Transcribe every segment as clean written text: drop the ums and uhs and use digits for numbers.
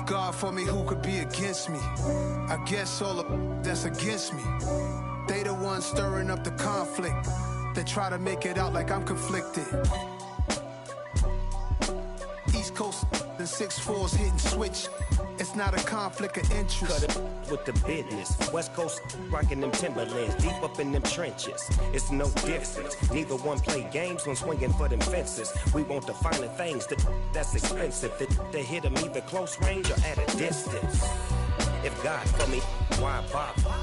God for me, who could be against me? I guess all the that's against me. They the ones stirring up the conflict. They try to make it out like I'm conflicted. East Coast and 6'4s hitting switch. It's not a conflict of interest. Cut it with the business. West Coast rocking them Timberlands, deep up in them trenches. It's no difference. Neither one play games when swinging for them fences. We want the finer things that's expensive. They hit them either close range or at a distance. If God for me, why bother?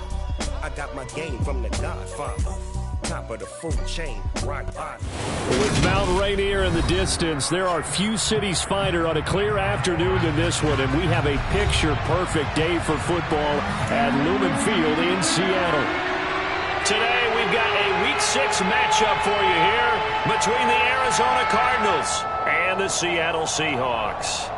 I got my game from the Godfather. Top of the food chain, rock bottom. With Mount Rainier in the distance, there are few cities finer on a clear afternoon than this one, and we have a picture-perfect day for football at Lumen Field in Seattle. Today, we've got a Week 6 matchup for you here between the Arizona Cardinals and the Seattle Seahawks.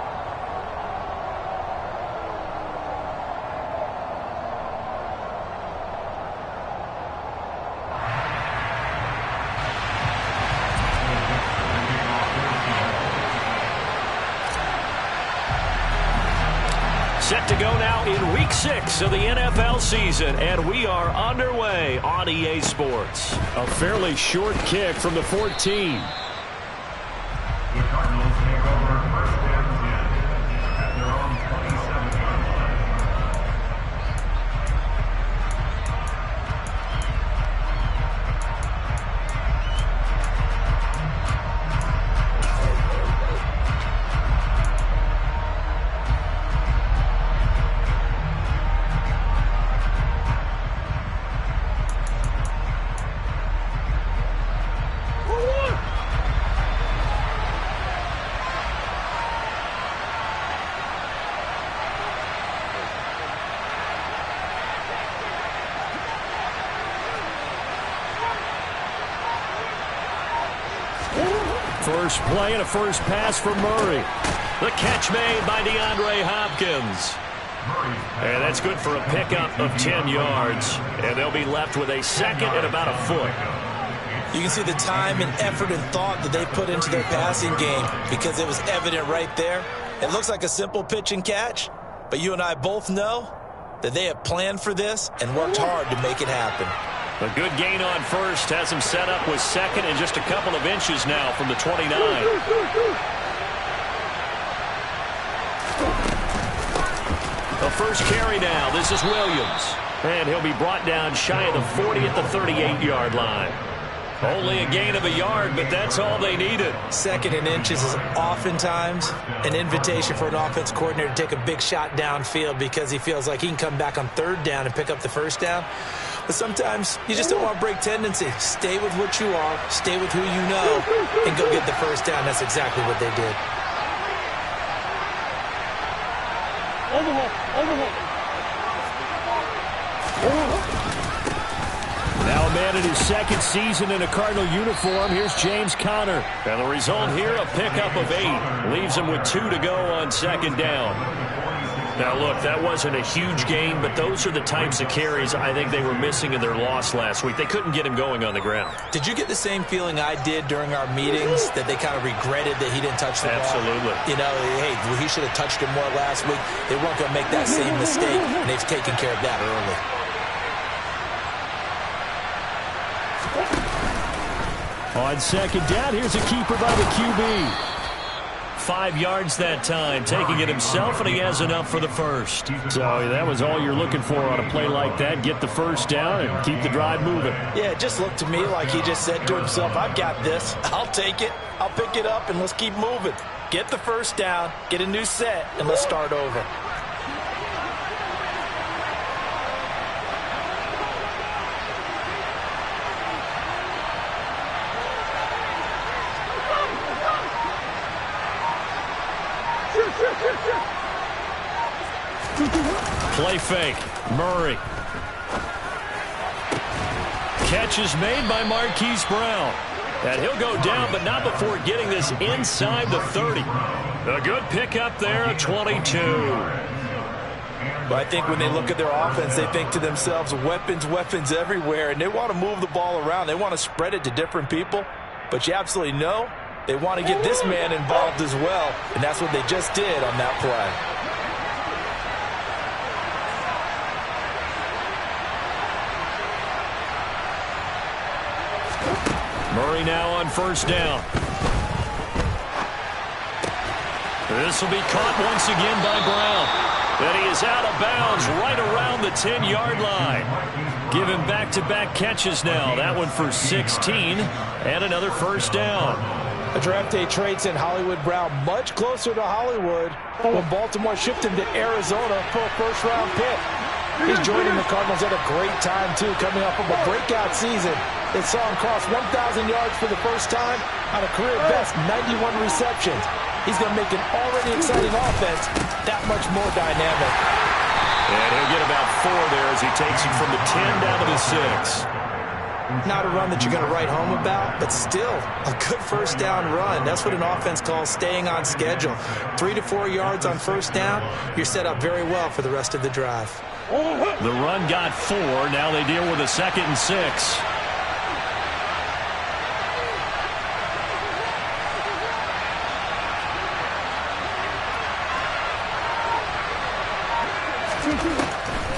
Set to go now in Week 6 of the NFL season, and we are underway on EA Sports. A fairly short kick from the 14. The Cardinals take over first and 10 at their own 27-yard First play and a first pass for Murray. The catch made by DeAndre Hopkins. And that's good for a pickup of 10 yards. And they'll be left with a second and about a foot. You can see the time and effort and thought that they put into their passing game because it was evident right there. It looks like a simple pitch and catch, but you and I both know that they have planned for this and worked hard to make it happen. A good gain on first has him set up with second and just a couple of inches now from the 29. The first carry now. This is Williams. And he'll be brought down shy of the 40 at the 38-yard line. Only a gain of a yard, but that's all they needed. Second and inches is oftentimes an invitation for an offense coordinator to take a big shot downfield because he feels like he can come back on third down and pick up the first down. But sometimes you just don't want to break tendency. Stay with what you are, stay with who you know, and go get the first down. That's exactly what they did. Now a man in his second season in a Cardinal uniform. Here's James Conner. And the result here, a pickup of 8. Leaves him with 2 to go on second down. Now, look, that wasn't a huge gain, but those are the types of carries I think they were missing in their loss last week. They couldn't get him going on the ground. Did you get the same feeling I did during our meetings, that they kind of regretted that he didn't touch the ball? Absolutely. You know, hey, he should have touched it more last week. They weren't going to make that same mistake, and they've taken care of that early. On second down, here's a keeper by the QB. 5 yards that time, taking it himself, and he has enough for the first. So that was all you're looking for on a play like that. Get the first down and keep the drive moving. Yeah, it just looked to me like he just said to himself, I've got this. I'll take it. I'll pick it up, and let's keep moving. Get the first down, get a new set, and let's start over. Play fake. Murray. Catch is made by Marquise Brown. And he'll go down, but not before getting this inside the 30. A good pickup there, a 22. But I think when they look at their offense, they think to themselves, weapons, weapons everywhere, and they want to move the ball around. They want to spread it to different people. But you absolutely know they want to get this man involved as well, and that's what they just did on that play. Murray now on first down. This will be caught once again by Brown. And he is out of bounds right around the 10-yard line. Giving back-to-back catches now. That one for 16 and another first down. A draft day trade sent Hollywood Brown much closer to Hollywood when Baltimore shipped him to Arizona for a first-round pick. He's joining the Cardinals at a great time, too, coming off of a breakout season. They saw him cross 1,000 yards for the first time on a career-best 91 receptions. He's going to make an already exciting offense that much more dynamic. And he'll get about 4 there as he takes it from the 10 down to the 6. Not a run that you're going to write home about, but still a good first down run. That's what an offense calls staying on schedule. 3 to 4 yards on first down, you're set up very well for the rest of the drive. The run got 4. Now they deal with a 2nd and 6.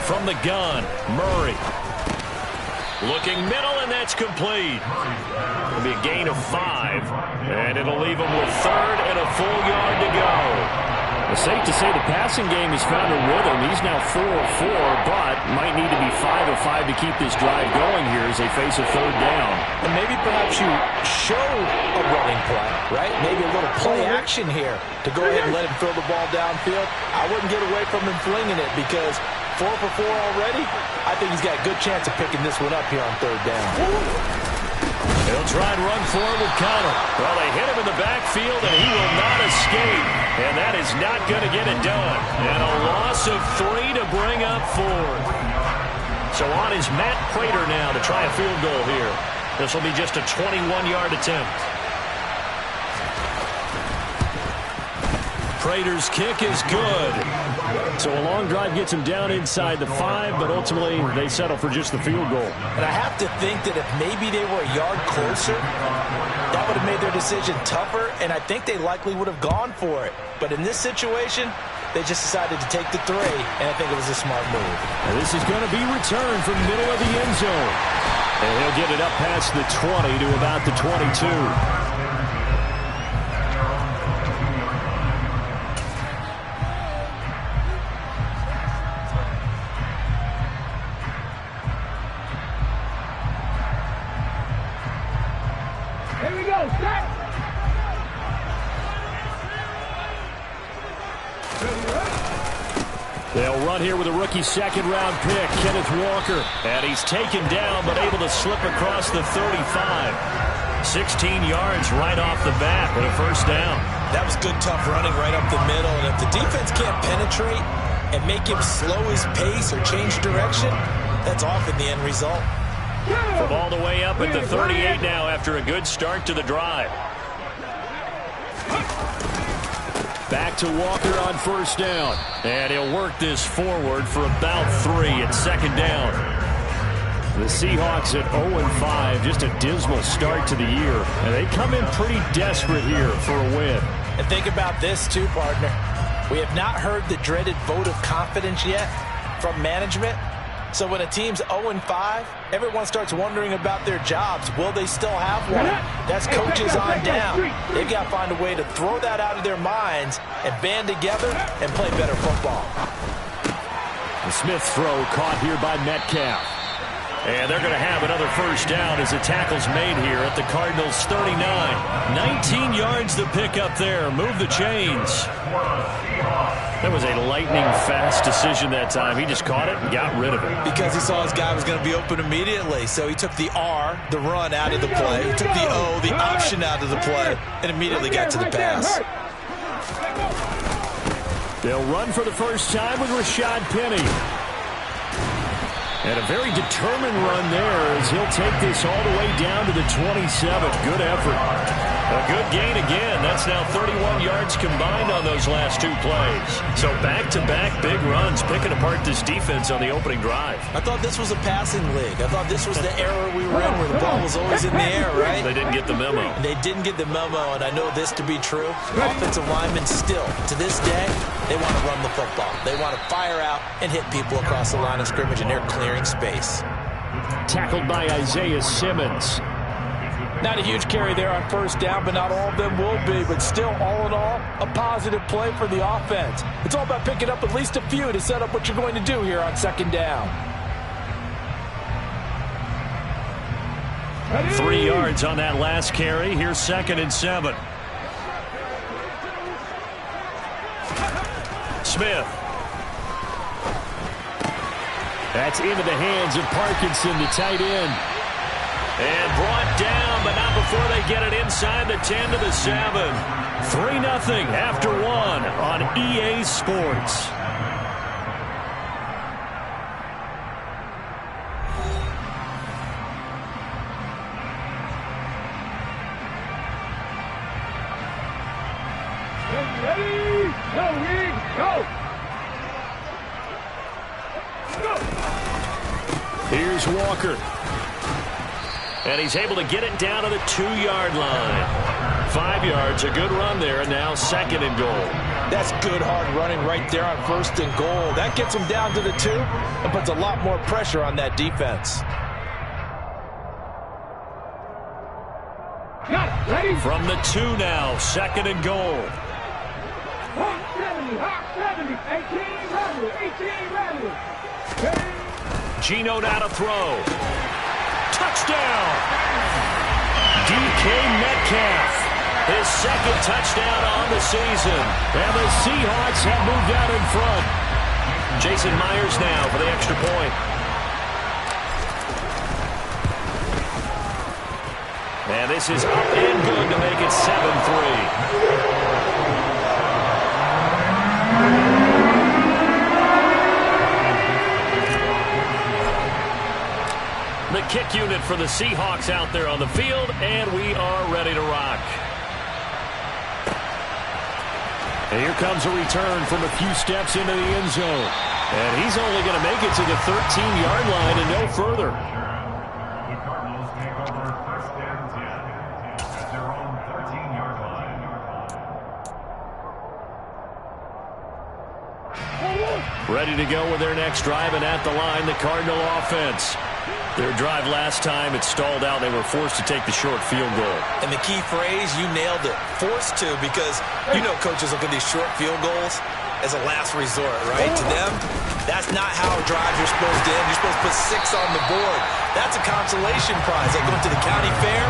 From the gun, Murray. Looking middle, and that's complete. It'll be a gain of 5, and it'll leave him with 3rd and a full yard to go. It's safe to say the passing game has found a rhythm. He's now 4 of 4, but might need to be 5 of 5 to keep this drive going here as they face a 3rd down. And maybe perhaps you show a running play, right? Maybe a little play action here to go ahead and let him throw the ball downfield. I wouldn't get away from him flinging it because 4 for 4 already. I think he's got a good chance of picking this one up here on 3rd down. He'll try and run for it with Connor. Well, they hit him in the backfield, and he will not escape. And that is not going to get it done. And a loss of 3 to bring up 4. So on is Matt Prater now to try a field goal here. This will be just a 21-yard attempt. Prater's kick is good. So a long drive gets him down inside the 5, but ultimately they settle for just the field goal. And I have to think that if maybe they were a yard closer, that would have made their decision tougher, and I think they likely would have gone for it. But in this situation, they just decided to take the 3, and I think it was a smart move. And this is going to be returned from the middle of the end zone. And he'll get it up past the 20 to about the 22. They'll run here with a rookie 2nd-round pick, Kenneth Walker. And he's taken down, but able to slip across the 35. 16 yards right off the bat with a first down. That was good, tough running right up the middle. And if the defense can't penetrate and make him slow his pace or change direction, that's often the end result. From all the way up at the 38 now after a good start to the drive. Back to Walker on first down. And he'll work this forward for about 3 at 2nd down. The Seahawks at 0-5, just a dismal start to the year. And they come in pretty desperate here for a win. And think about this too, partner. We have not heard the dreaded vote of confidence yet from management. So when a team's 0-5, everyone starts wondering about their jobs. Will they still have one? That's coaches on down. They've got to find a way to throw that out of their minds and band together and play better football. The Smith throw caught here by Metcalf. And they're going to have another first down as the tackle's made here at the Cardinals' 39. 19 yards to pick up there. Move the chains. That was a lightning-fast decision that time. He just caught it and got rid of it. Because he saw his guy was going to be open immediately. So he took the R, the run, out of the play. He took the O, the option, out of the play, and immediately got to the pass. They'll run for the first time with Rashad Penny. And a very determined run there as he'll take this all the way down to the 27. Good effort. A good gain again. That's now 31 yards combined on those last 2 plays. So back-to-back big runs, picking apart this defense on the opening drive. I thought this was a passing league. I thought this was the era we were in where the ball was always in the air, right? They didn't get the memo. And they didn't get the memo, and I know this to be true. Offensive linemen still, to this day, they want to run the football. They want to fire out and hit people across the line of scrimmage, and they're clearing space. Tackled by Isaiah Simmons. Not a huge carry there on first down, but not all of them will be. But still, all in all, a positive play for the offense. It's all about picking up at least a few to set up what you're going to do here on second down. 3 yards on that last carry. Here's 2nd and 7. Smith. That's into the hands of Parkinson, the tight end. And brought down, but not before they get it inside the 10 to the 7. 3-0 after 1 on EA Sports. Ready? Go! Here's Walker. And he's able to get it down to the 2-yard line. 5 yards, a good run there, and now 2nd and goal. That's good hard running right there on 1st and goal. That gets him down to the 2 and puts a lot more pressure on that defense. From the 2 now, 2nd and goal. 18 ready. Geno now to throw. Touchdown! DK Metcalf, his 2nd touchdown on the season. And the Seahawks have moved out in front. Jason Myers now for the extra point. And this is up and good to make it 7-3. The kick unit for the Seahawks out there on the field, and we are ready to rock. And here comes a return from a few steps into the end zone. And he's only going to make it to the 13-yard line and no further. The Cardinals take over 1st and 10 at their own 13-yard line. Ready to go with their next drive, and at the line, the Cardinal offense. Their drive last time, it stalled out. They were forced to take the short field goal. And the key phrase, you nailed it, forced to, because you know coaches look at these short field goals as a last resort, right? To them, that's not how drives are supposed to end. You're supposed to put 6 on the board. That's a consolation prize. Like going to the county fair,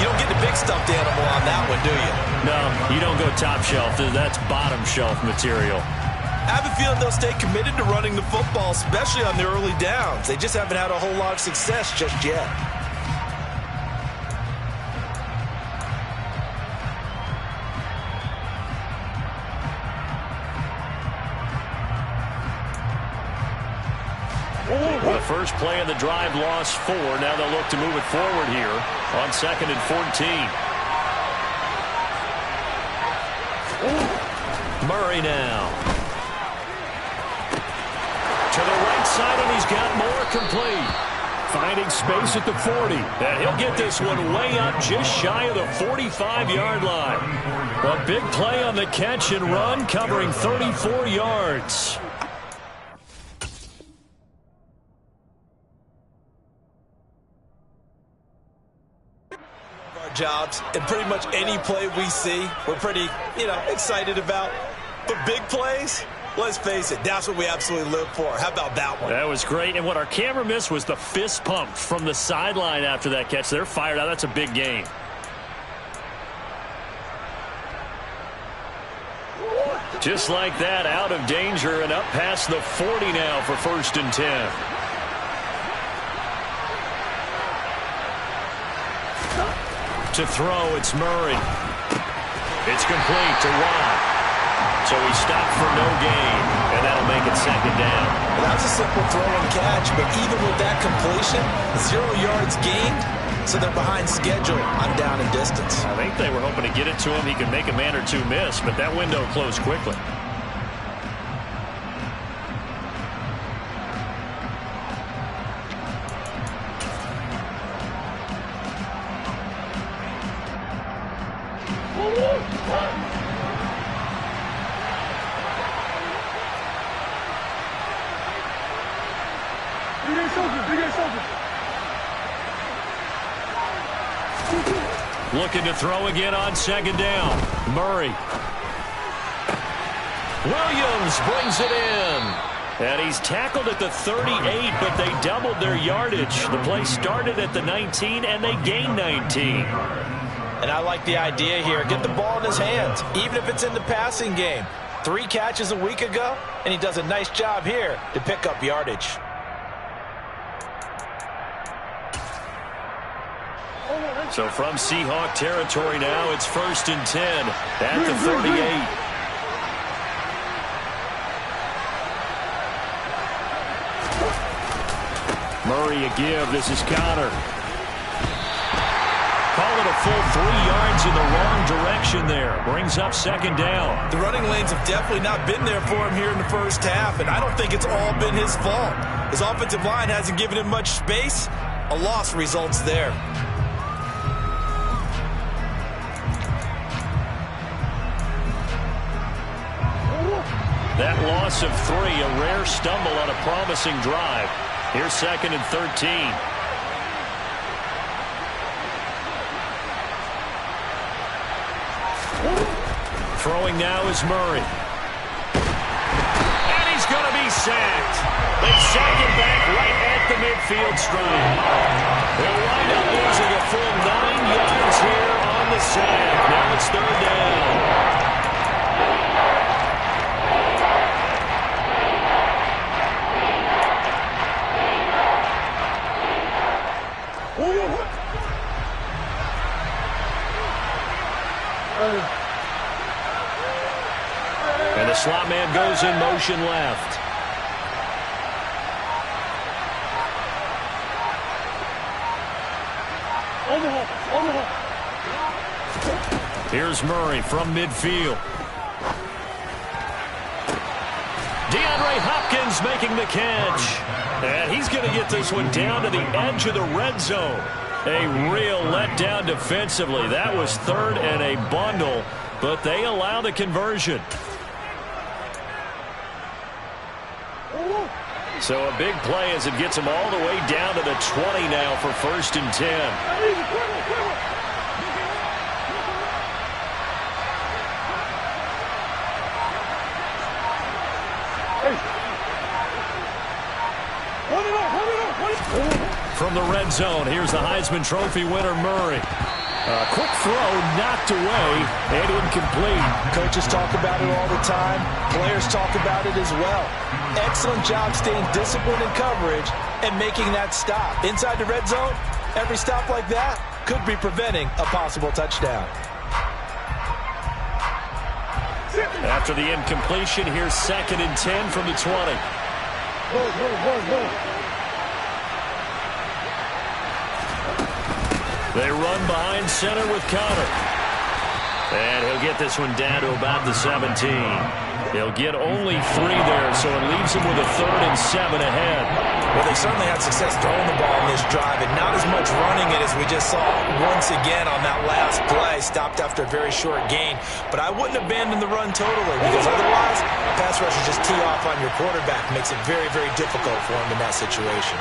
you don't get the big stuffed animal on that one, do you? No, you don't go top shelf. That's bottom shelf material. I have a feeling they'll stay committed to running the football, especially on the early downs. They just haven't had a whole lot of success just yet. The first play of the drive lost 4. Now they'll look to move it forward here on 2nd and 14. Murray now. To the right side, and he's got more complete. Finding space at the 40. And he'll get this one way up just shy of the 45-yard line. A big play on the catch and run, covering 34 yards. Our jobs, and pretty much any play we see, we're pretty, excited about. But big plays, let's face it, that's what we absolutely live for. How about that one? That was great. And what our camera missed was the fist pump from the sideline after that catch. They're fired out. That's a big game. Just like that, out of danger and up past the 40 now for 1st and 10. To throw, it's Murray. It's complete to Watt. So he stopped for no gain, and that'll make it 2nd down. Well, that was a simple throw and catch, but even with that completion, 0 yards gained, so they're behind schedule on down and distance. I think they were hoping to get it to him. He could make a man or two miss, but that window closed quickly. Big ass soldier. Looking to throw again on second down. Murray. Williams brings it in. And he's tackled at the 38, but they doubled their yardage. The play started at the 19, and they gained 19. And I like the idea here. Get the ball in his hands, even if it's in the passing game. 3 catches a week ago, and he does a nice job here to pick up yardage. So from Seahawk territory now, it's 1st and 10 at the 38. Murray a give. This is Connor. Call it a full 3 yards in the wrong direction there. Brings up second down. The running lanes have definitely not been there for him here in the first half, and I don't think it's all been his fault. His offensive line hasn't given him much space. A loss results there. That loss of 3, a rare stumble on a promising drive. Here's 2nd and 13. Throwing now is Murray. And he's going to be sacked. They sack him back right at the midfield stripe. They'll wind up losing a full 9 yards here on the sack. Now it's 3rd down. And the slot man goes in motion left. Here's Murray from midfield. DeAndre Hopkins making the catch. And he's going to get this one down to the edge of the red zone. A real letdown defensively. That was 3rd and a bundle, but they allow the conversion. So a big play as it gets them all the way down to the 20 now for 1st and 10. From the red zone, here's the Heisman Trophy winner, Murray. A quick throw knocked away and incomplete. Coaches talk about it all the time. Players talk about it as well. Excellent job staying disciplined in coverage and making that stop. Inside the red zone, every stop like that could be preventing a possible touchdown. After the incompletion, here's 2nd and 10 from the 20. They run behind center with Connor. And he'll get this one down to about the 17. He'll get only 3 there, so it leaves him with a 3rd and 7 ahead. Well, they certainly had success throwing the ball in this drive, and not as much running it as we just saw once again on that last play. Stopped after a very short gain. But I wouldn't abandon the run totally, because otherwise, pass rushers just tee off on your quarterback. Makes it very, very difficult for him in that situation.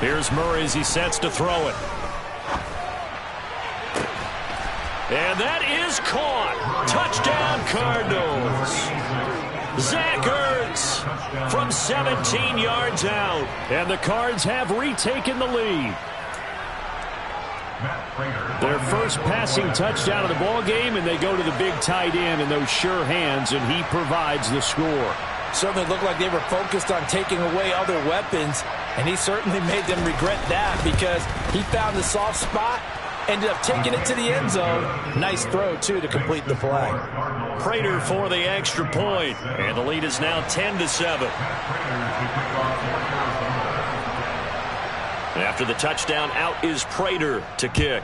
Here's Murray as he sets to throw it. And that is caught. Touchdown, Cardinals. Zach Ertz from 17 yards out. And the Cards have retaken the lead. Their first passing touchdown of the ball game, and they go to the big tight end in those sure hands, and he provides the score. Certainly looked like they were focused on taking away other weapons, and he certainly made them regret that because he found the soft spot, ended up taking it to the end zone. Nice throw, too, to complete the play. Prater for the extra point, and the lead is now 10-7. After the touchdown, out is Prater to kick.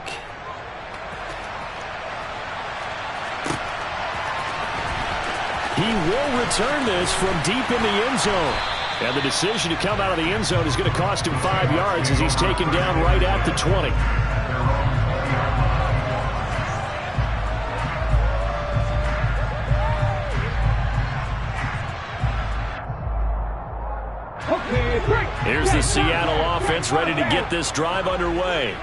He will return this from deep in the end zone. And the decision to come out of the end zone is going to cost him 5 yards as he's taken down right at the 20. Here's the Seattle offense offense ready to get this drive underway.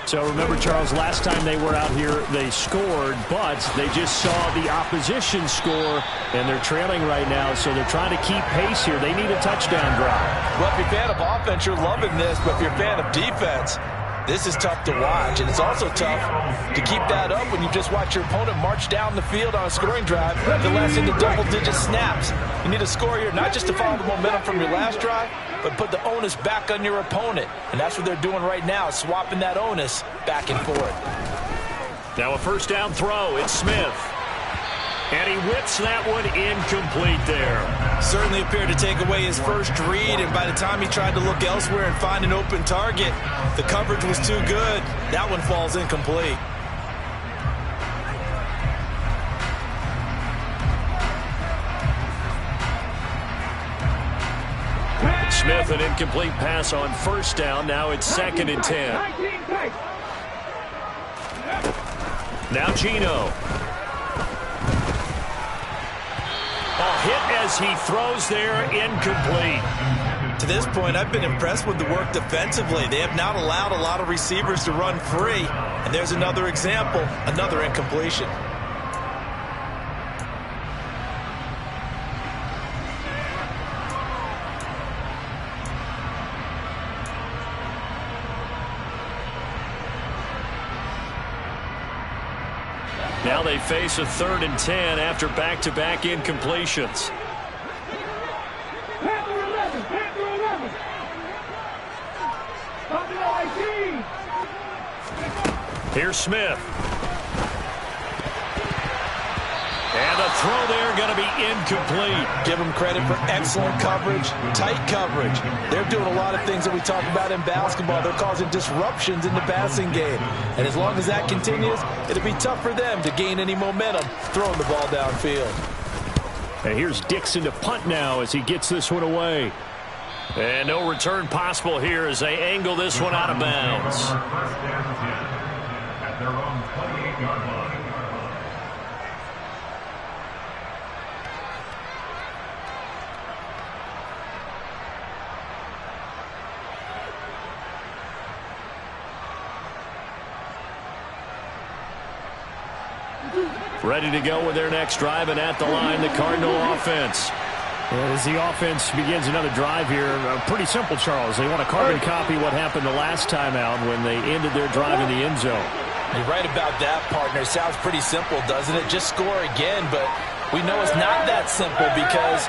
So remember, Charles, last time they were out here, they scored, but they just saw the opposition score, and they're trailing right now, so they're trying to keep pace here. They need a touchdown drive. Well, if you're a fan of offense, you're loving this, but if you're a fan of defense, this is tough to watch, and it's also tough to keep that up when you just watch your opponent march down the field on a scoring drive that lasts into double-digit snaps. You need a score here, not just to follow the momentum from your last drive, but put the onus back on your opponent. And that's what they're doing right now, swapping that onus back and forth. Now a first down throw. It's Smith. And he whips that one incomplete there. Certainly appeared to take away his first read, and by the time he tried to look elsewhere and find an open target, the coverage was too good. That one falls incomplete. Smith, an incomplete pass on first down. Now it's 2nd and 10. Now Geno. A hit as he throws there, incomplete. To this point, I've been impressed with the work defensively. They have not allowed a lot of receivers to run free. And there's another example, another incompletion. Now they face a 3rd and 10 after back-to-back incompletions. Here's Smith. And the throw there going to be incomplete. Give them credit for excellent coverage, tight coverage. They're doing a lot of things that we talk about in basketball. They're causing disruptions in the passing game. And as long as that continues, it'll be tough for them to gain any momentum throwing the ball downfield. And here's Dixon to punt now as he gets this one away. And no return possible here as they angle this one out of bounds. First and 10 at their own 28-yard line. Ready to go with their next drive, and at the line, the Cardinal offense. As the offense begins another drive here, pretty simple, Charles. They want to carbon copy what happened the last time out when they ended their drive in the end zone. You're right about that, partner. Sounds pretty simple, doesn't it? Just score again, but we know it's not that simple because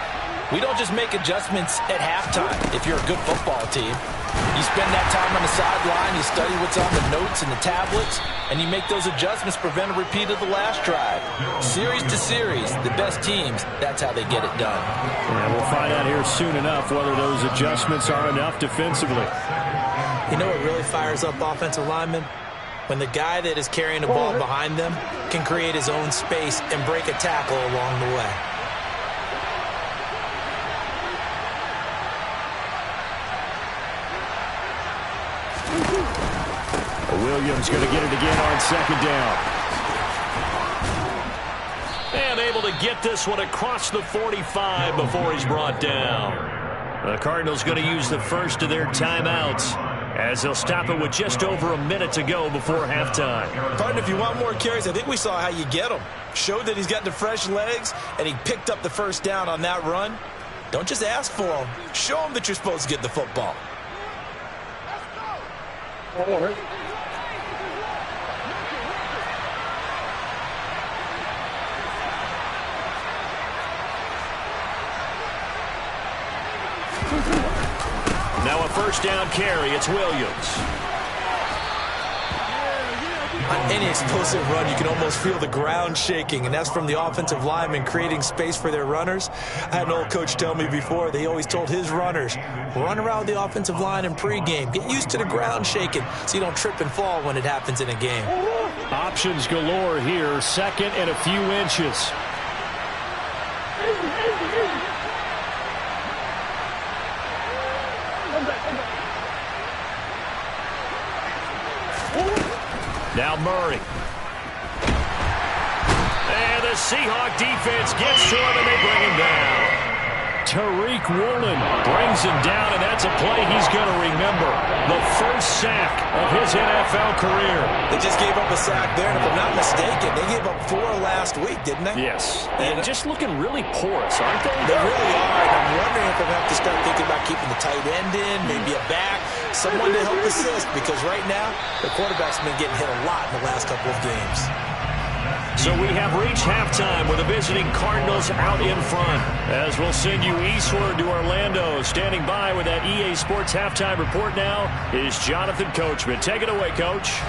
we don't just make adjustments at halftime if you're a good football team. You spend that time on the sideline, you study what's on the notes and the tablets, and you make those adjustments, prevent a repeat of the last drive. Series to series, the best teams, that's how they get it done. Yeah, we'll find out here soon enough whether those adjustments are enough defensively. You know what really fires up offensive linemen? When the guy that is carrying the ball behind them can create his own space and break a tackle along the way. Williams going to get it again on 2nd down. And able to get this one across the 45 before he's brought down. The Cardinals going to use the first of their timeouts as they'll stop it with just over a minute to go before halftime. Partner, if you want more carries, I think we saw how you get them. Showed that he's got the fresh legs, and he picked up the first down on that run. Don't just ask for them. Show them that you're supposed to get the football. Now a first down carry. It's Williams. On any explosive run, you can almost feel the ground shaking, and that's from the offensive linemen creating space for their runners. I had an old coach tell me before, they always told his runners, run around the offensive line in pregame. Get used to the ground shaking so you don't trip and fall when it happens in a game. Options galore here. 2nd and a few inches. Now Murray. And the Seahawk defense gets to him, and they bring him down. Tariq Woolen brings him down, and that's a play he's going to remember. The first sack of his NFL career. They just gave up a sack there, and if I'm not mistaken, they gave up 4 last week, didn't they? Yes. And just looking really porous, aren't they? They really are, and I'm wondering if I'm going to have to start thinking about keeping the tight end in, maybe a back, someone to help assist, because right now, the quarterback's been getting hit a lot in the last couple of games. So we have reached halftime with the visiting Cardinals out in front. As we'll send you eastward to Orlando. Standing by with that EA Sports halftime report now is Jonathan Coachman. Take it away, Coach.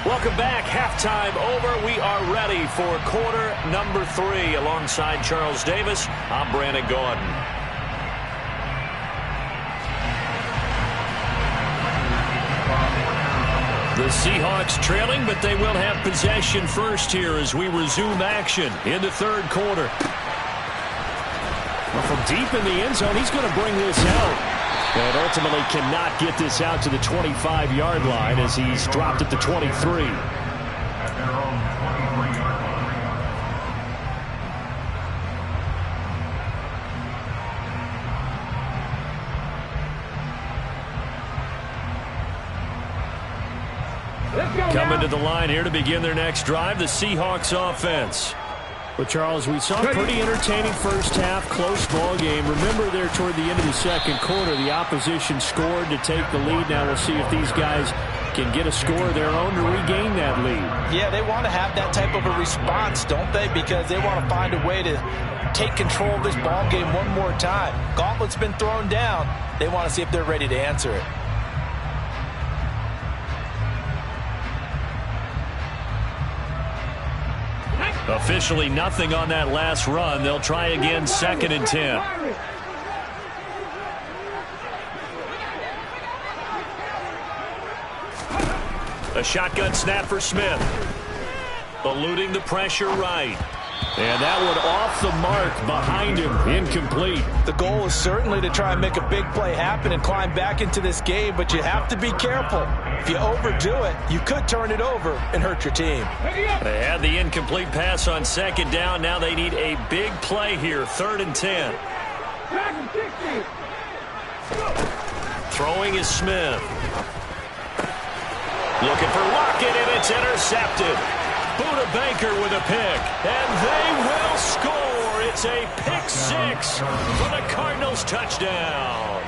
Welcome back. Halftime over. We are ready for quarter number 3. Alongside Charles Davis, I'm Brandon Gaudin. The Seahawks trailing, but they will have possession first here as we resume action in the third quarter. Well, from deep in the end zone, he's going to bring this out. And ultimately cannot get this out to the 25-yard line as he's dropped at the 23. At their own 23-yard line. Coming to the line here to begin their next drive, the Seahawks offense. But, Charles, we saw a pretty entertaining first half, close ball game. Remember there toward the end of the second quarter, the opposition scored to take the lead. Now we'll see if these guys can get a score of their own to regain that lead. Yeah, they want to have that type of a response, don't they? Because they want to find a way to take control of this ball game one more time. Gauntlet's been thrown down. They want to see if they're ready to answer it. Officially nothing on that last run. They'll try again, 2nd and 10. A shotgun snap for Smith. Eluding the pressure right. And that one off the mark behind him. Incomplete. The goal is certainly to try and make a big play happen and climb back into this game, but you have to be careful. If you overdo it, you could turn it over and hurt your team. They had the incomplete pass on 2nd down. Now they need a big play here, 3rd and 10. Throwing is Smith. Looking for Lockett, and it's intercepted. Buda Baker with a pick, and they will score. It's a pick 6 for the Cardinals touchdown.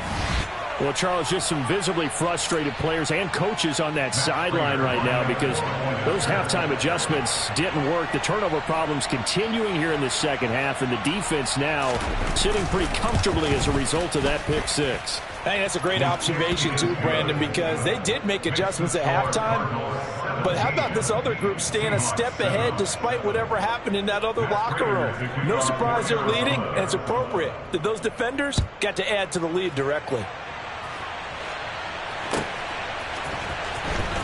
Well, Charles, just some visibly frustrated players and coaches on that sideline right now because those halftime adjustments didn't work. The turnover problems continuing here in the second half, and the defense now sitting pretty comfortably as a result of that pick 6. I think that's a great observation, too, Brandon, because they did make adjustments at halftime. But how about this other group staying a step ahead despite whatever happened in that other locker room? No surprise they're leading, and it's appropriate that those defenders got to add to the lead directly.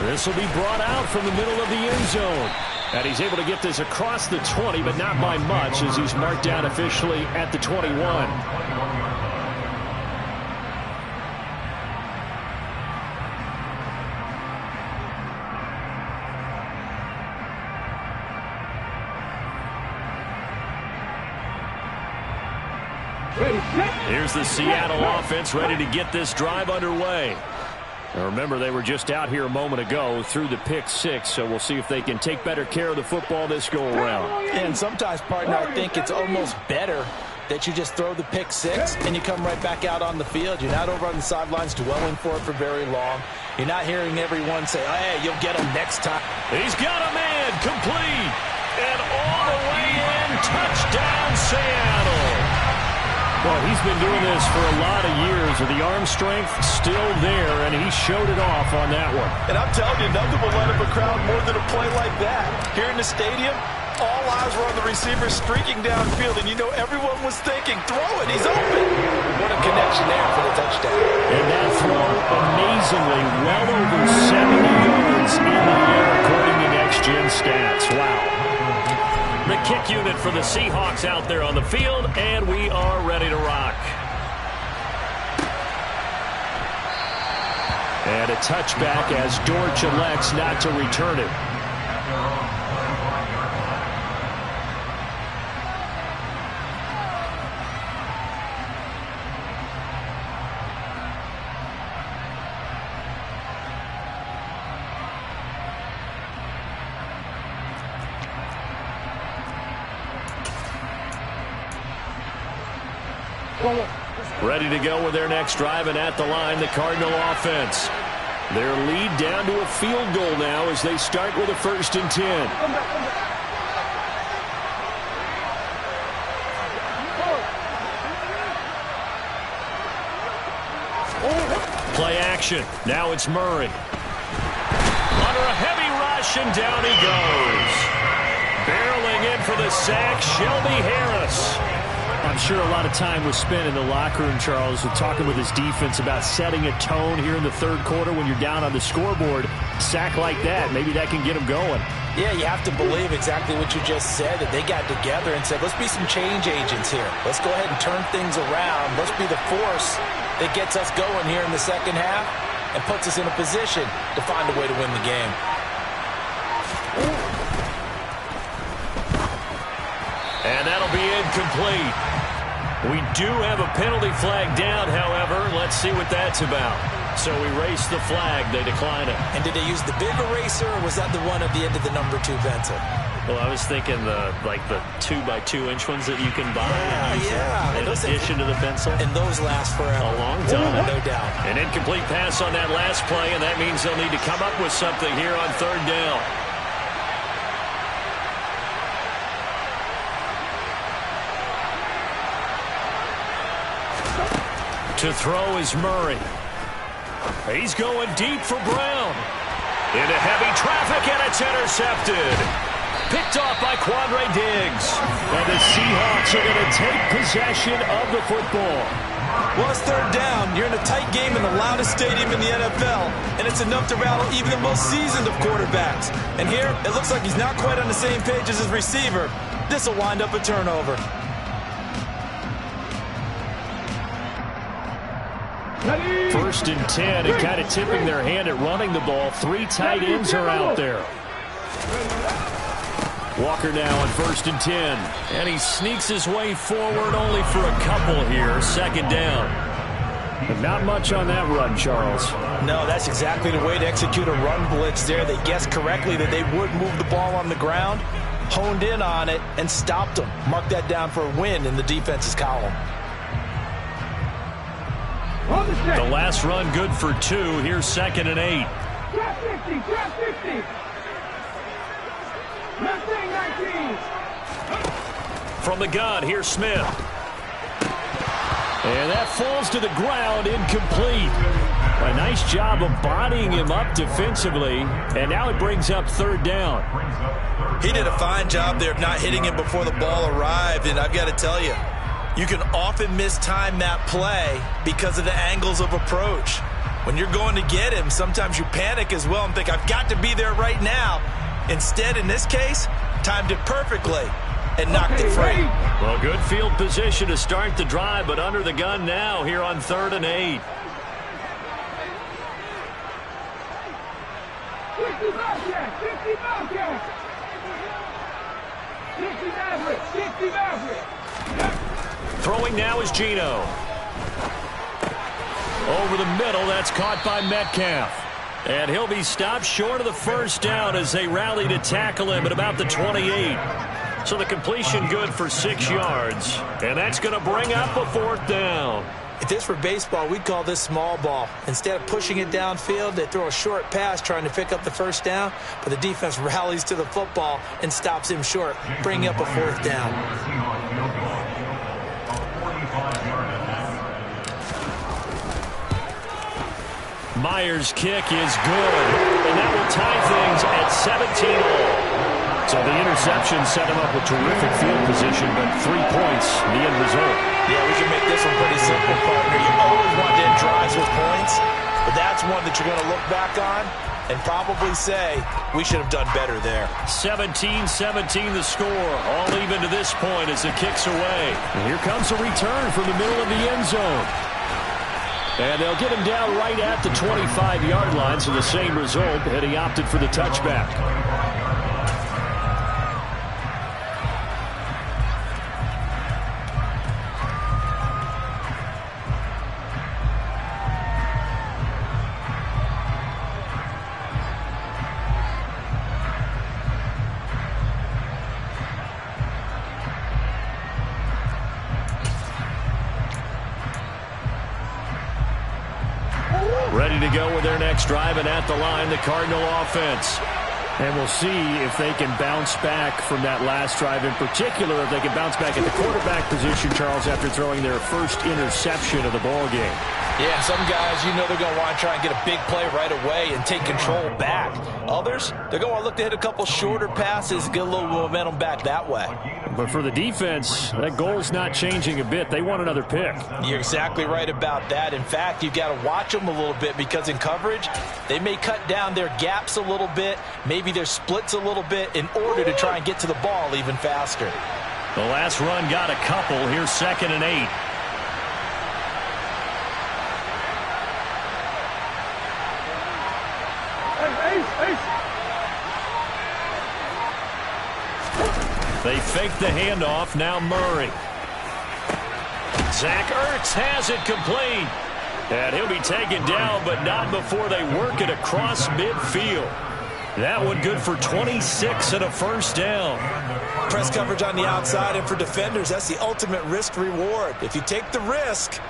This will be brought out from the middle of the end zone. And he's able to get this across the 20, but not by much as he's marked down officially at the 21. Here's the Seattle offense ready to get this drive underway. Now remember, they were just out here a moment ago through the pick 6, so we'll see if they can take better care of the football this go-around. And sometimes, partner, I think it's almost better that you just throw the pick 6 and you come right back out on the field. You're not over on the sidelines dwelling for it for very long. You're not hearing everyone say, oh, hey, you'll get him next time. He's got a man, complete, and all the way in, touchdown Seattle. Well, he's been doing this for a lot of years, with the arm strength still there, and he showed it off on that one. And I'm telling you, nothing will light up a crowd more than a play like that. Here in the stadium, all eyes were on the receiver streaking downfield, and you know everyone was thinking, throw it, he's open. What a connection there for the touchdown. And that throw, amazingly, well over 70 yards in the air, according to Next Gen Stats. Wow. The kick unit for the Seahawks out there on the field, and we are ready to rock. And a touchback as Dortch elects not to return it. Ready to go with their next drive, and at the line, the Cardinal offense. Their lead down to a field goal now as they start with a 1st and 10. Play action. Now it's Murray. Under a heavy rush, and down he goes. Barreling in for the sack, Shelby Harris. I'm sure a lot of time was spent in the locker room, Charles, with talking with his defense about setting a tone here in the 3rd quarter when you're down on the scoreboard. Sack like that, maybe that can get them going. Yeah, you have to believe exactly what you just said, that they got together and said, let's be some change agents here. Let's go ahead and turn things around. Let's be the force that gets us going here in the 2nd half and puts us in a position to find a way to win the game. And that'll be incomplete. We do have a penalty flag down, however. Let's see what that's about. So erase the flag. They decline it. And did they use the big eraser, or was that the one at the end of the number 2 pencil? Well, I was thinking the 2x2-inch ones that you can buy. In addition to the pencil. And those last forever. A long time. No doubt. An incomplete pass on that last play, and that means they'll need to come up with something here on 3rd down. To throw is Murray. He's going deep for Brown. Into heavy traffic, and it's intercepted. Picked off by Quandre Diggs. And the Seahawks are going to take possession of the football. Well, it's 3rd down. You're in a tight game in the loudest stadium in the NFL, and it's enough to rattle even the most seasoned of quarterbacks. And here, it looks like he's not quite on the same page as his receiver. This will wind up a turnover. 1st and 10, and kind of tipping their hand at running the ball. 3 tight ends are out there. Walker now on 1st and 10. And he sneaks his way forward only for a couple here. 2nd down. But not much on that run, Charles. No, that's exactly the way to execute a run blitz there. They guessed correctly that they would move the ball on the ground, honed in on it, and stopped them. Mark that down for a win in the defense's column. The last run good for 2. Here's 2nd and 8. Trap 50, trap 50. Mustang 19. From the gun, here's Smith. And that falls to the ground, incomplete. A nice job of bodying him up defensively, and now it brings up 3rd down. He did a fine job there of not hitting him before the ball arrived, and I've got to tell you, you can often mistime that play because of the angles of approach. When you're going to get him, sometimes you panic as well and think, I've got to be there right now. Instead, in this case, timed it perfectly and knocked it free. Well, good field position to start the drive, but under the gun now here on 3rd and 8. 50 Bobcats, 50 Bobcats. 50 Mavericks, 50 Mavericks. Throwing now is Geno. Over the middle, that's caught by Metcalf. And he'll be stopped short of the 1st down as they rally to tackle him at about the 28. So the completion good for 6 yards. And that's going to bring up a 4th down. If this were baseball, we'd call this small ball. Instead of pushing it downfield, they throw a short pass trying to pick up the 1st down, but the defense rallies to the football and stops him short, bringing up a 4th down. Myers' kick is good, and that will tie things at 17-all. So the interception set him up with terrific field position, but 3 points, the end result. Yeah, we can make this one pretty simple, partner. You always want to end drives with points, but that's one that you're going to look back on and probably say, we should have done better there. 17-17 the score, all even to this point as it kicks away. And here comes a return from the middle of the end zone. And they'll get him down right at the 25-yard line, so the same result, and he opted for the touchback. Ready to go with their next drive, and at the line, the Cardinal offense. And we'll see if they can bounce back from that last drive, in particular if they can bounce back at the quarterback position, Charles, after throwing their first interception of the ball game. Yeah, some guys, you know they're going to want to try and get a big play right away and take control back. Others, they're going to look to hit a couple shorter passes, get a little momentum back that way. But for the defense, that goal's not changing a bit. They want another pick. You're exactly right about that. In fact, you've got to watch them a little bit because in coverage, they may cut down their gaps a little bit, maybe their splits a little bit in order to try and get to the ball even faster. The last run got a couple. Here's 2nd and 8. They fake the handoff. Now Murray. Zach Ertz has it complete. And he'll be taken down, but not before they work it across midfield. That one good for 26 and a first down. Press coverage on the outside, and for defenders, that's the ultimate risk reward. If you take the risk,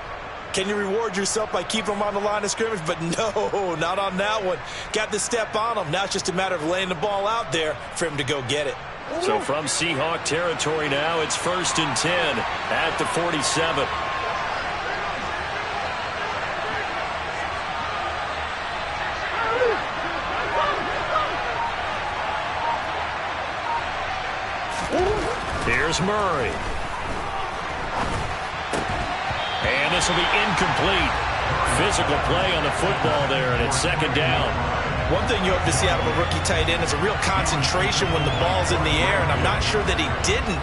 can you reward yourself by keeping them on the line of scrimmage? But no, not on that one. Got to step on them. Now it's just a matter of laying the ball out there for him to go get it. So from Seahawk territory now, it's 1st and 10 at the 47. Here's Murray. And this will be incomplete. Physical play on the football there, and it's 2nd down. One thing you hope to see out of a rookie tight end is a real concentration when the ball's in the air, and I'm not sure that he didn't,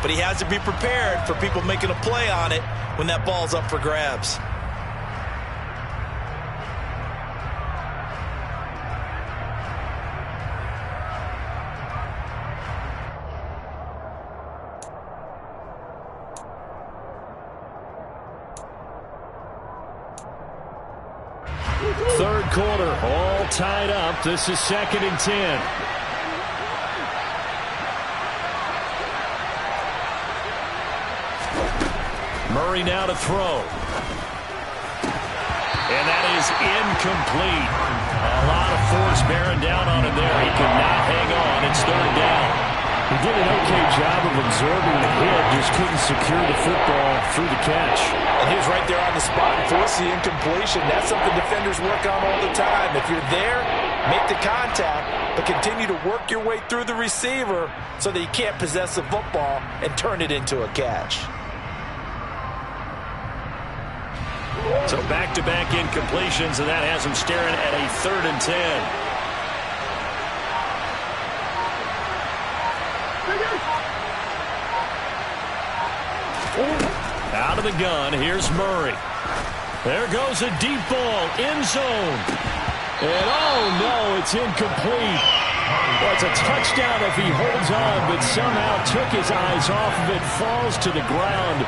but he has to be prepared for people making a play on it when that ball's up for grabs. Third quarter, all tied up. This is 2nd and 10. Murray now to throw. And that is incomplete. A lot of force bearing down on him there. He could not hang on. It's 3rd down. He did an okay job of absorbing the hit, just couldn't secure the football through the catch. And he was right there on the spot and forced the incompletion. That's something defenders work on all the time. If you're there, make the contact, but continue to work your way through the receiver so that you can't possess the football and turn it into a catch. So back-to-back incompletions, and that has him staring at a 3rd and 10. Out of the gun, here's Murray. There goes a deep ball, end zone. And oh no, it's incomplete. Well, it's a touchdown if he holds on, but somehow took his eyes off of it, falls to the ground,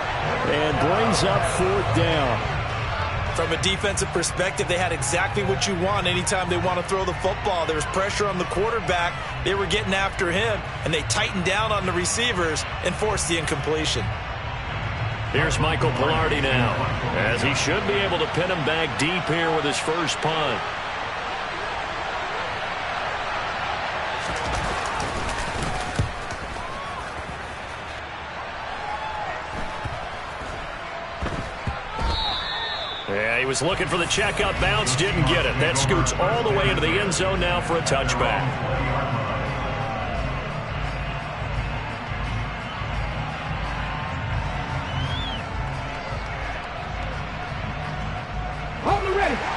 and brings up 4th down. From a defensive perspective, they had exactly what you want anytime they want to throw the football. There was pressure on the quarterback. They were getting after him, and they tightened down on the receivers and forced the incompletion. Here's Michael Palardy now, as he should be able to pin him back deep here with his first punt. Yeah, he was looking for the checkup bounce, didn't get it. That scoots all the way into the end zone now for a touchback.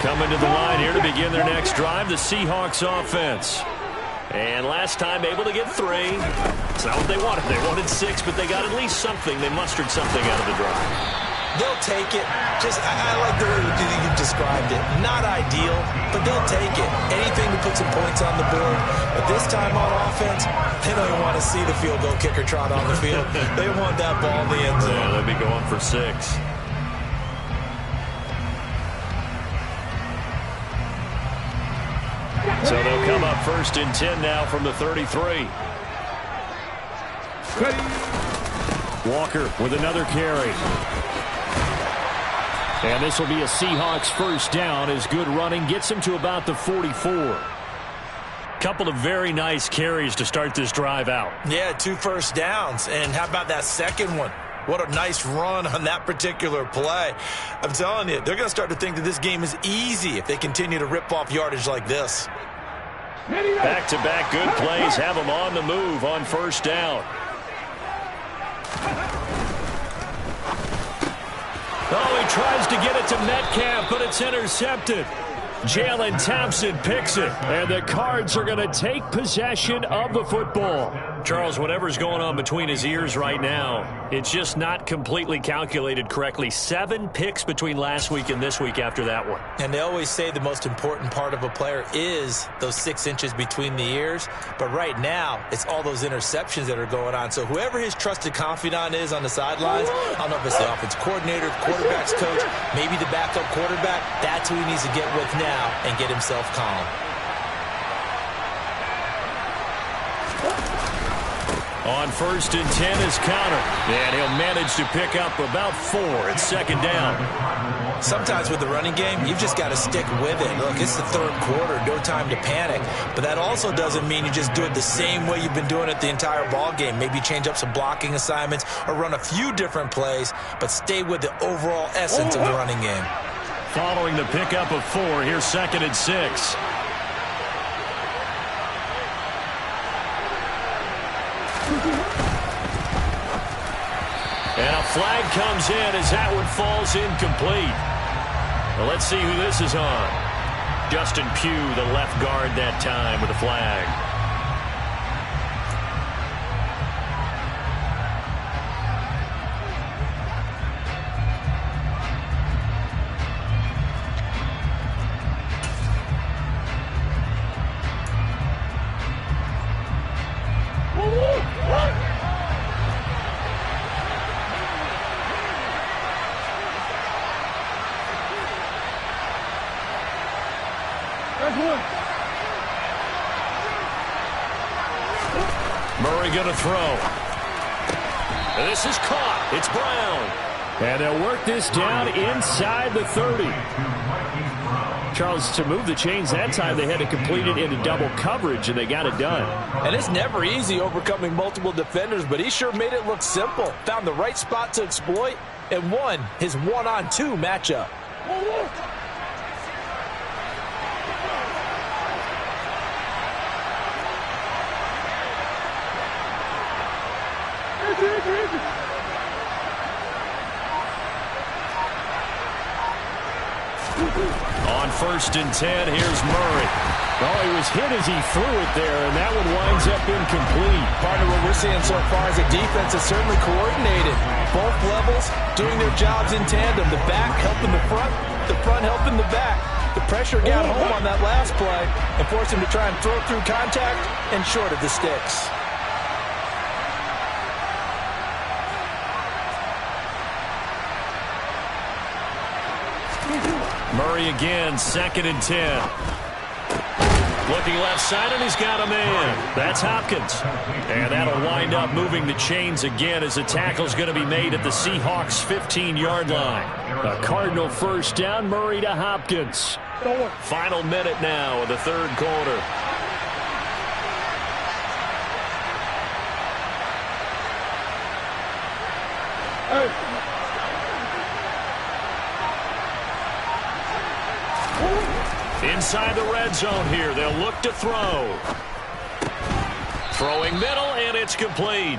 Coming to the line here to begin their next drive, the Seahawks offense. And last time able to get 3. It's not what they wanted. They wanted 6, but they got at least something. They mustered something out of the drive. They'll take it. I like the way you described it. Not ideal, but they'll take it. Anything to put some points on the board. But this time on offense, they don't even want to see the field goal kicker trot on the field. They want that ball in the end zone. Yeah, they'll be going for 6. So they'll come up 1st and 10 now from the 33. Walker with another carry. And this will be a Seahawks first down as good running gets him to about the 44. Couple of very nice carries to start this drive out. Yeah, 2 first downs. And how about that second one? What a nice run on that particular play. I'm telling you, they're going to start to think that this game is easy if they continue to rip off yardage like this. Back-to-back good plays have them on the move on first down. Oh, he tries to get it to Metcalf, but it's intercepted. Jalen Thompson picks it, and the Cards are going to take possession of the football. Charles, whatever's going on between his ears right now, it's just not completely calculated correctly. 7 picks between last week and this week after that one. And they always say the most important part of a player is those 6 inches between the ears. But right now, it's all those interceptions that are going on. So whoever his trusted confidant is on the sidelines, I don't know if it's the offense coordinator, the quarterback's coach, maybe the backup quarterback, that's who he needs to get with now and get himself calm. On 1st and 10 is Connor, and he'll manage to pick up about 4 at 2nd down. Sometimes with the running game, you've just got to stick with it. Look, it's the 3rd quarter, no time to panic. But that also doesn't mean you just do it the same way you've been doing it the entire ball game. Maybe change up some blocking assignments or run a few different plays, but stay with the overall essence of the running game. Following the pickup of 4, here's 2nd and 6. And a flag comes in as that one falls incomplete. Well, let's see who this is on. Justin Pugh, the left guard that time with a flag. Murray going to throw. This is caught. It's Brown. And they'll work this down inside the 30. Charles, to move the chains that time, they had to complete it into double coverage, and they got it done. And it's never easy overcoming multiple defenders, but he sure made it look simple. Found the right spot to exploit and won his 1-on-2 matchup. On 1st and 10, here's Murray. Oh, he was hit as he threw it there, and that one winds up incomplete. Partner, what we're seeing so far is the defense is certainly coordinated. Both levels doing their jobs in tandem. The back helping the front helping the back. The pressure got home on that last play and forced him to try and throw through contact and short of the sticks. Murray again, 2nd and 10. Looking left side, and he's got a man. That's Hopkins. And that'll wind up moving the chains again as the tackle's going to be made at the Seahawks' 15-yard line. A Cardinal first down, Murray to Hopkins. Final minute now of the 3rd quarter. Inside the red zone here, they'll look to throw. Throwing middle, and it's complete.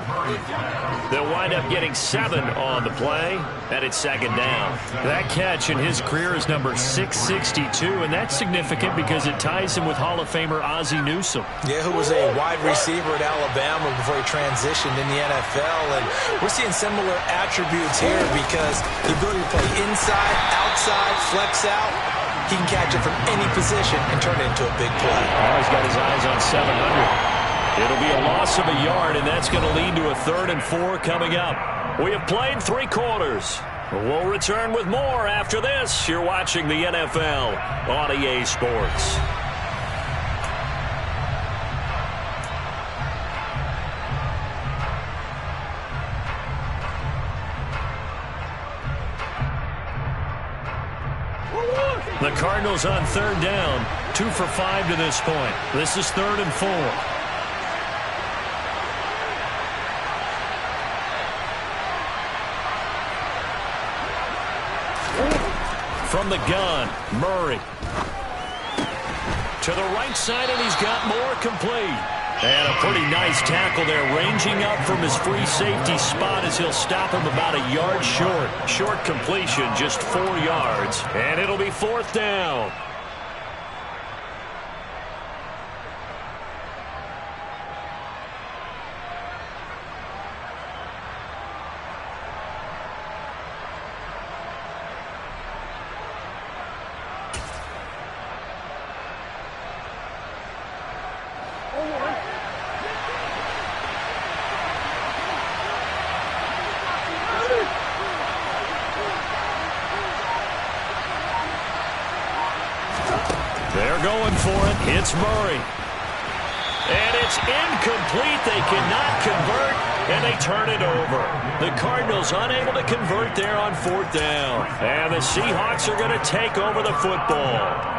They'll wind up getting 7 on the play, and it's second down. That catch in his career is number 662, and that's significant because it ties him with Hall of Famer Ozzie Newsome. Yeah, who was a wide receiver at Alabama before he transitioned in the NFL. And we're seeing similar attributes here because the ability to play inside, outside, flex out. He can catch it from any position and turn it into a big play. Now he's got his eyes on 700. It'll be a loss of a yard, and that's going to lead to a 3rd and 4 coming up. We have played 3 quarters. We'll return with more after this. You're watching the NFL on EA Sports. The Cardinals on 3rd down, 2 for 5 to this point. This is 3rd and 4. From the gun, Murray. To the right side, and he's got more complete. And a pretty nice tackle there, ranging up from his free safety spot as he'll stop him about a yard short. Short completion, just 4 yards, and it'll be 4th down. They're going for it. It's Murray. And it's incomplete. They cannot convert, and they turn it over. The Cardinals unable to convert there on 4th down. And the Seahawks are going to take over the football.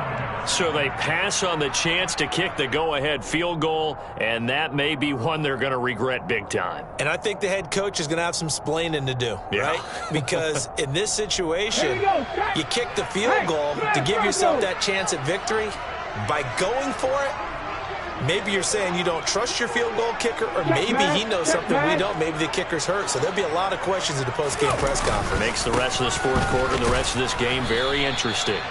So they pass on the chance to kick the go-ahead field goal, and that may be one they're going to regret big time. And I think the head coach is going to have some splaining to do, right? Because in this situation, you kick the field goal to give yourself that chance at victory. By going for it, maybe you're saying you don't trust your field goal kicker, or maybe he knows something we don't. Maybe the kicker's hurt. So there'll be a lot of questions at the post-game press conference. Makes the rest of this 4th quarter, the rest of this game very interesting.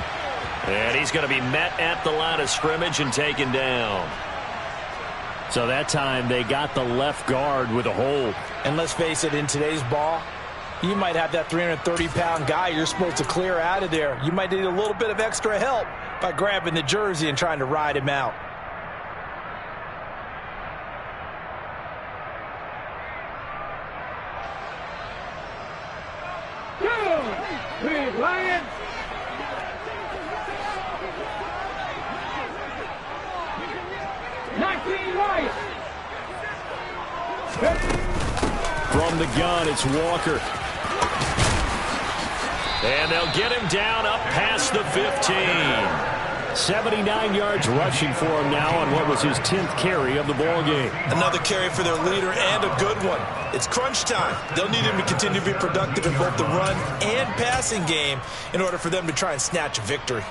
And he's going to be met at the line of scrimmage and taken down. So that time they got the left guard with a hold. And let's face it, in today's ball, you might have that 330-pound guy you're supposed to clear out of there. You might need a little bit of extra help by grabbing the jersey and trying to ride him out. Big Lions. From the gun, it's Walker. And they'll get him down up past the 15. 79 yards rushing for him now on what was his 10th carry of the ball game. Another carry for their leader, and a good one. It's crunch time. They'll need him to continue to be productive in both the run and passing game in order for them to try and snatch a victory.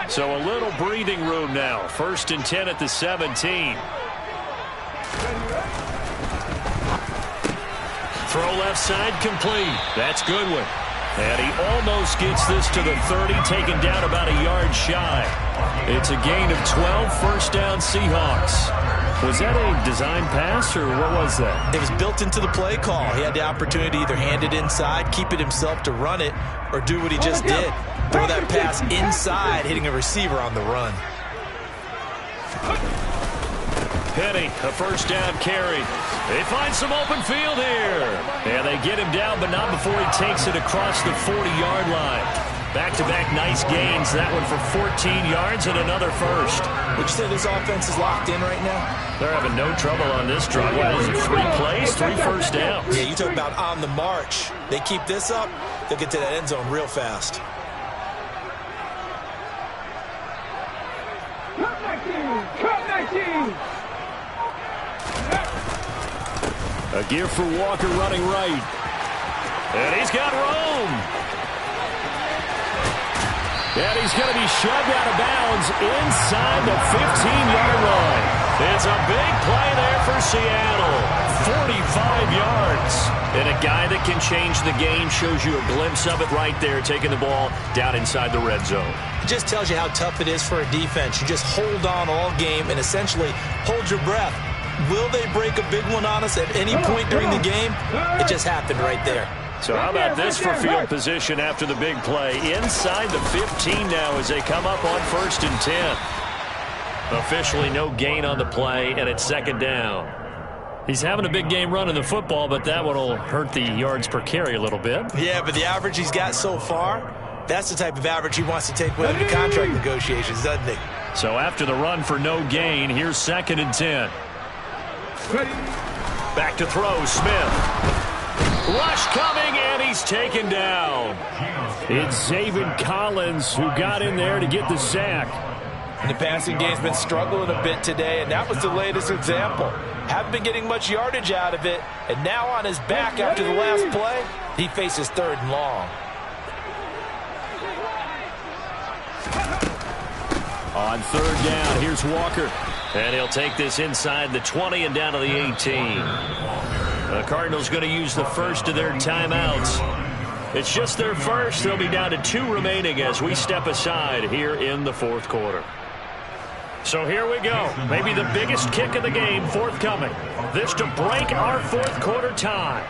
So a little breathing room now. 1st and 10 at the 17. Throw left side complete. That's Goodwin. And he almost gets this to the 30, taken down about a yard shy. It's a gain of 12, 1st down Seahawks. Was that a design pass, or what was that? It was built into the play call. He had the opportunity to either hand it inside, keep it himself to run it, or do what he just did. Throw that pass inside, hitting a receiver on the run. Penny, a 1st down carry. They find some open field here. And they get him down, but not before he takes it across the 40-yard line. Back-to-back nice gains. That one for 14 yards and another 1st. Would you say this offense is locked in right now? They're having no trouble on this drive. What is it, 3 plays, 3 first downs? Yeah, you talk about on the march. They keep this up, they'll get to that end zone real fast. A give for Walker running right. And he's got Rome. And he's going to be shoved out of bounds inside the 15-yard line. It's a big play there for Seattle. 45 yards. And a guy that can change the game shows you a glimpse of it right there, taking the ball down inside the red zone. It just tells you how tough it is for a defense. You just hold on all game and essentially hold your breath. Will they break a big one on us at any point during the game? It just happened right there. So how about this for field position after the big play? Inside the 15 now as they come up on 1st and 10. Officially no gain on the play, and it's 2nd down. He's having a big game running the football, but that one will hurt the yards per carry a little bit. Yeah, but the average he's got so far, that's the type of average he wants to take with him to contract negotiations, doesn't he? So after the run for no gain, here's 2nd and 10. Back to throw, Smith. Rush coming, and he's taken down. It's Zaven Collins who got in there to get the sack. And the passing game's been struggling a bit today, and that was the latest example. Haven't been getting much yardage out of it, and now on his back after the last play, he faces 3rd and long. On 3rd down, here's Walker. And he'll take this inside the 20 and down to the 18. The Cardinals going to use the first of their timeouts. It's just their first. They'll be down to 2 remaining as we step aside here in the 4th quarter. So here we go. Maybe the biggest kick of the game forthcoming. This to break our 4th quarter tie.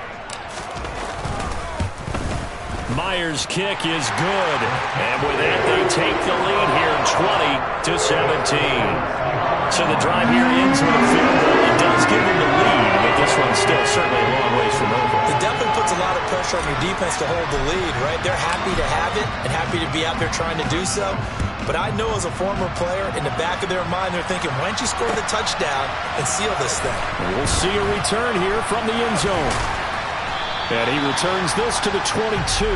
Myers' kick is good. And with that, they take the lead here 20-17. So the drive here ends with a field goal. It does give them the lead, but this one's still certainly a long ways from over. It definitely puts a lot of pressure on your defense to hold the lead, right? They're happy to have it and happy to be out there trying to do so. But I know as a former player, in the back of their mind, they're thinking, why don't you score the touchdown and seal this thing? We'll see a return here from the end zone. And he returns this to the 22.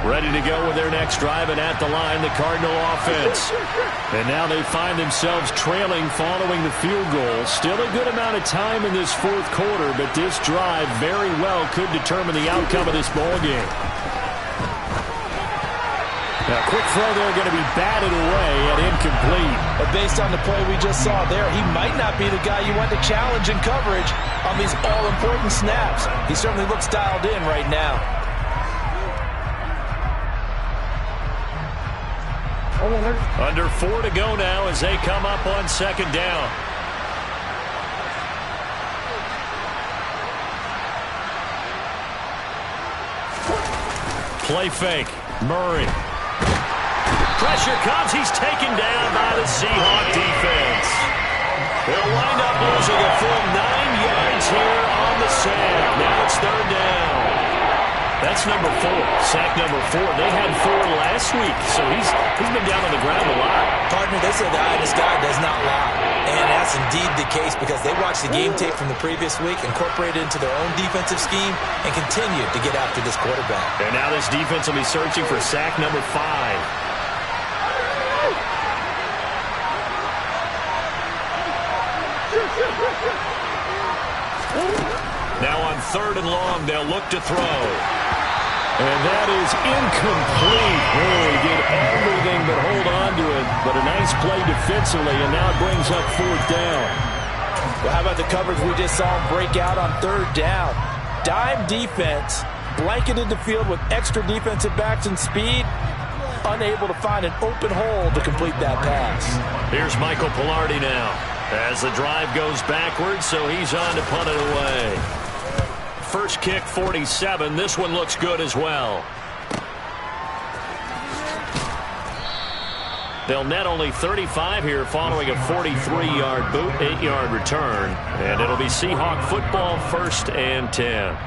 Ready to go with their next drive, and at the line, the Cardinal offense. And now they find themselves trailing following the field goal. Still a good amount of time in this 4th quarter, but this drive very well could determine the outcome of this ball game. Now, quick throw there going to be batted away and incomplete. But based on the play we just saw there, he might not be the guy you want to challenge in coverage on these all-important snaps. He certainly looks dialed in right now. Under 4 to go now as they come up on 2nd down. Play fake. Murray. Pressure comes. He's taken down by the Seahawk defense. They'll wind up losing a full 9 yards here on the sack. Now it's 3rd down. That's number 4, sack number 4. They had 4 last week, so he's been down on the ground a lot. Partner, they say the this guy does not lie. And that's indeed the case because they watched the game tape from the previous week, incorporated it into their own defensive scheme, and continued to get after this quarterback. And now this defense will be searching for sack number 5. Now on 3rd and long, they'll look to throw. And that is incomplete. Oh, he did everything but hold on to it. But a nice play defensively, and now it brings up 4th down. Well, how about the coverage we just saw him break out on 3rd down? Dime defense, blanketed the field with extra defensive backs and speed, unable to find an open hole to complete that pass. Here's Michael Pilardi now as the drive goes backwards, so he's on to punt it away. First kick, 47. This one looks good as well. They'll net only 35 here following a 43-yard boot, 8-yard return. And it'll be Seahawk football, 1st and 10.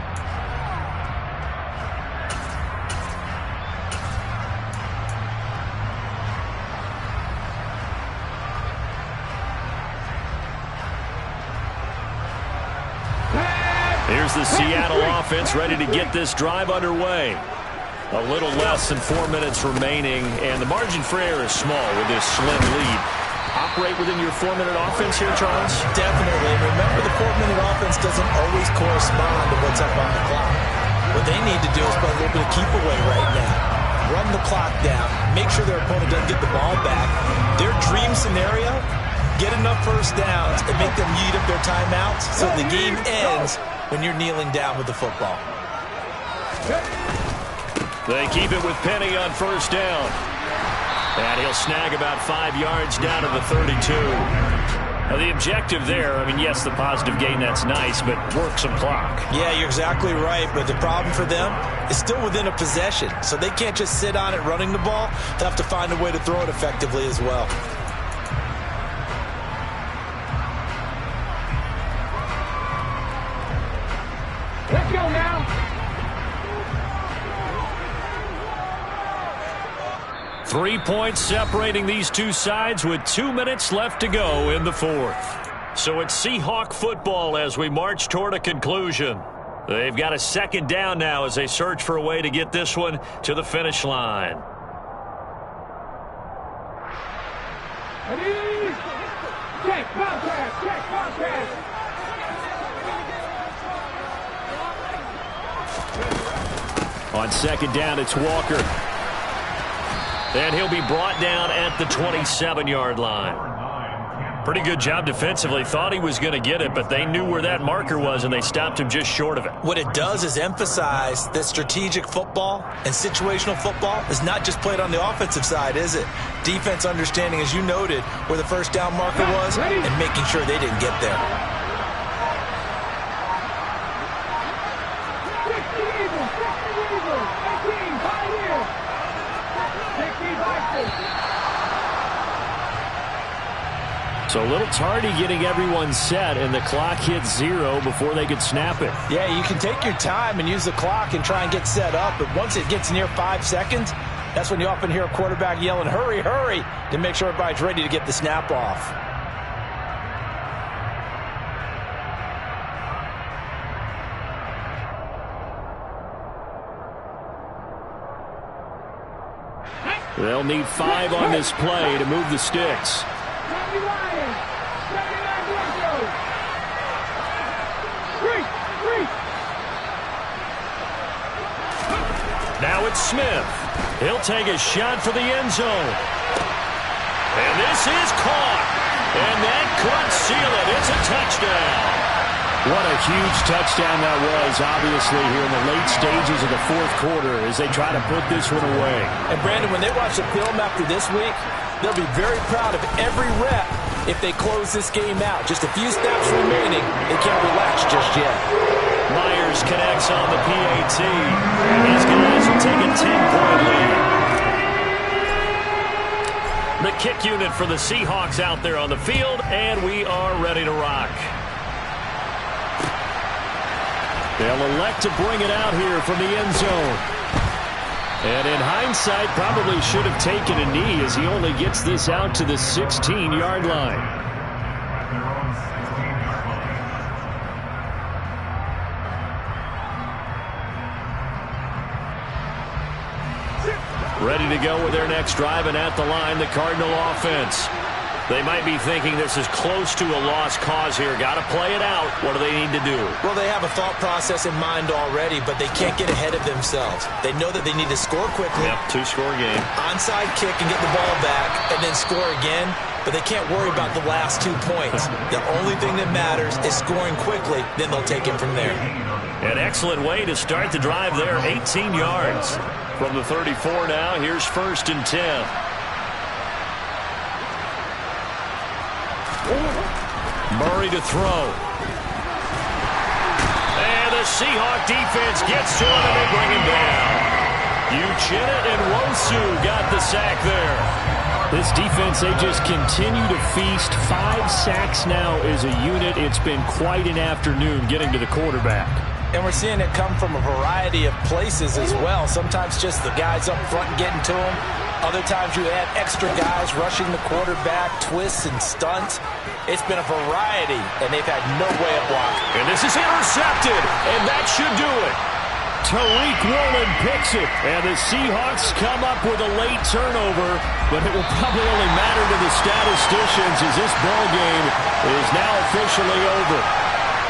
Here's the Seattle offense ready to get this drive underway. A little less than 4 minutes remaining, and the margin for error is small with this slim lead. Operate within your 4-minute offense here, Charles? Definitely. Remember, the 4-minute offense doesn't always correspond to what's up on the clock. What they need to do is play a little bit of keep away right now. Run the clock down. Make sure their opponent doesn't get the ball back. Their dream scenario, get enough first downs and make them eat up their timeouts so the game ends when you're kneeling down with the football. They keep it with Penny on first down. And he'll snag about 5 yards down to the 32. Now, the objective there, I mean, yes, the positive gain, that's nice, but work some clock. Yeah, you're exactly right, but the problem for them is still within a possession, so they can't just sit on it running the ball. They'll have to find a way to throw it effectively as well. Let's go now. 3 points separating these two sides with 2 minutes left to go in the fourth. So it's Seahawk football as we march toward a conclusion. They've got a second down now as they search for a way to get this one to the finish line. Ready? Check contact. Check contact. On second down, it's Walker. And he'll be brought down at the 27-yard line. Pretty good job defensively. Thought he was going to get it, but they knew where that marker was, and they stopped him just short of it. What it does is emphasize that strategic football and situational football is not just played on the offensive side, is it? Defense understanding, as you noted, where the first down marker was and making sure they didn't get there. So a little tardy getting everyone set, and the clock hits 0 before they could snap it. Yeah, you can take your time and use the clock and try and get set up, but once it gets near 5 seconds, that's when you often hear a quarterback yelling, hurry, hurry, to make sure everybody's ready to get the snap off. They'll need 5 on this play to move the sticks. Now it's Smith. He'll take a shot for the end zone. And this is caught. And that could seal it. It's a touchdown. What a huge touchdown that was, obviously, here in the late stages of the fourth quarter as they try to put this one away. And, Brandon, when they watch the film after this week, they'll be very proud of every rep if they close this game out. Just a few snaps remaining. They can't relax just yet. Myers connects on the PAT. And these guys will take a 10-point lead. The kick unit for the Seahawks out there on the field, and we are ready to rock. They'll elect to bring it out here from the end zone. And in hindsight, probably should have taken a knee as he only gets this out to the 16-yard line. Ready to go with their next drive, and at the line, the Cardinal offense. They might be thinking this is close to a lost cause here. Got to play it out. What do they need to do? Well, they have a thought process in mind already, but they can't get ahead of themselves. They know that they need to score quickly. Yep, 2-score game. Onside kick and get the ball back and then score again, but they can't worry about the last 2 points. The only thing that matters is scoring quickly, then they'll take it from there. An excellent way to start the drive there, 18 yards. From the 34 now, here's 1st and 10. Murray to throw. And the Seahawk defense gets to him and they bring him down. Uchenna and Wosu got the sack there. This defense, they just continue to feast. 5 sacks now as a unit. It's been quite an afternoon getting to the quarterback. And we're seeing it come from a variety of places as well. Sometimes just the guys up front getting to him. Other times you add extra guys rushing the quarterback, twists and stunts. It's been a variety, and they've had no way of blocking. And this is intercepted, and that should do it. Tariq Woolen picks it, and the Seahawks come up with a late turnover, but it will probably only matter to the statisticians as this ball game is now officially over.